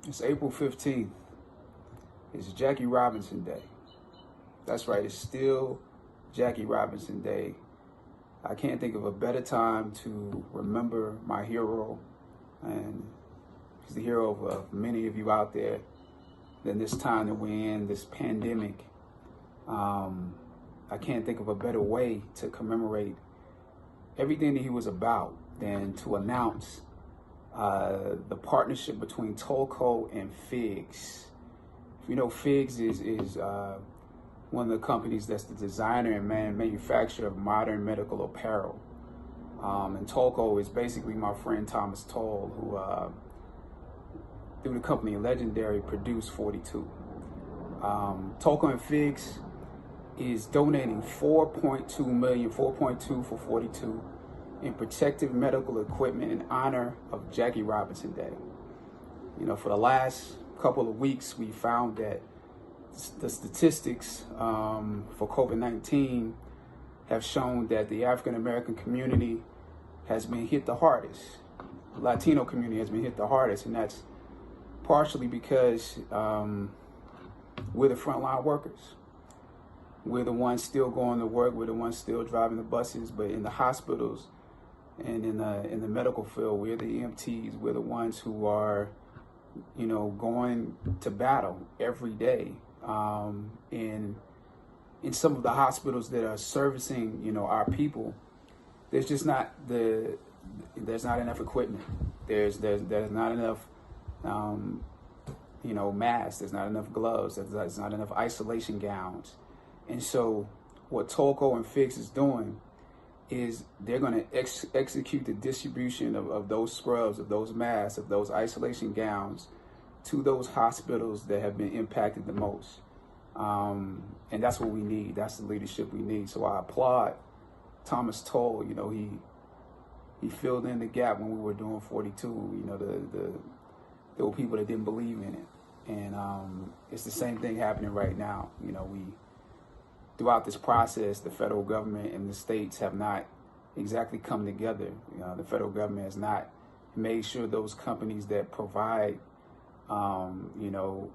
It's April 15th. It's Jackie Robinson Day. That's right, it's still Jackie Robinson Day. I can't think of a better time to remember my hero, and he's the hero of many of you out there, than this time that we're in, this pandemic. I can't think of a better way to commemorate everything that he was about than to announce the partnership between Tolco and Figs. If you know, Figs is one of the companies that's the designer and manufacturer of modern medical apparel. And Tolco is basically my friend Thomas Toll, who through the company Legendary produced 42. Tolco and Figs is donating 4.2 million, 4.2 for 42 in protective medical equipment in honor of Jackie Robinson Day. You know, for the last couple of weeks, we found that the statistics for COVID-19 have shown that the African American community has been hit the hardest. The Latino community has been hit the hardest, and that's partially because we're the frontline workers. We're the ones still going to work. We're the ones still driving the buses. But in the hospitals and in the medical field, we're the EMTs. We're the ones who are, you know, going to battle every day. In some of the hospitals that are servicing, you know, our people, there's just not there's not enough equipment. There's not enough, you know, masks. There's not enough gloves. There's not enough isolation gowns. And so what Tolco and Figs is doing is they're going to execute the distribution of those scrubs, of those masks, of those isolation gowns to those hospitals that have been impacted the most. And that's what we need. That's the leadership we need. So I applaud Thomas Toll. You know, he filled in the gap when we were doing 42. You know, there were people that didn't believe in it. And it's the same thing happening right now. You know, throughout this process, the federal government and the states have not exactly come together. You know, the federal government has not made sure those companies that provide, you know,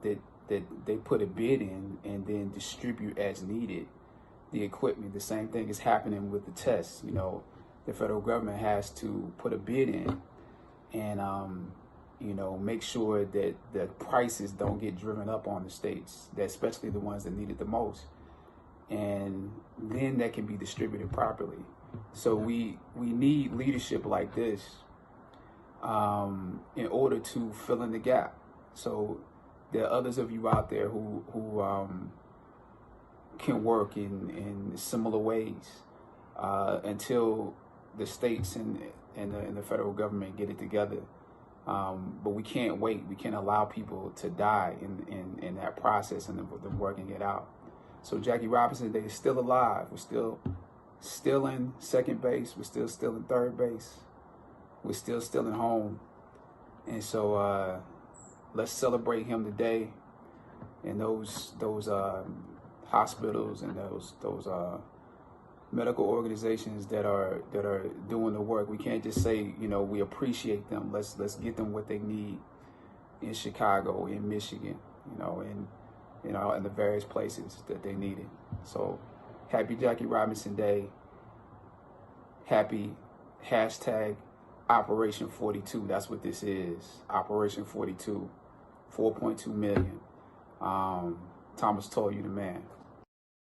that they put a bid in and then distribute as needed the equipment. The same thing is happening with the tests. You know, the federal government has to put a bid in and, you know, make sure that the prices don't get driven up on the states, especially the ones that need it the most. And then that can be distributed properly. So we need leadership like this in order to fill in the gap. So there are others of you out there who can work in similar ways until the states and the federal government get it together. But we can't wait. We can't allow people to die in that process and them working it out. So Jackie Robinson Day is still alive. We're still in second base. We're still in third base. We're still in home. And so let's celebrate him today. And those hospitals and those medical organizations that are doing the work. We can't just say, you know, we appreciate them. Let's get them what they need in Chicago, in Michigan, you know, in the various places that they need it. So happy Jackie Robinson Day. Happy hashtag Operation 42. That's what this is. Operation 42. 4.2 million. Thomas Toll, you the man.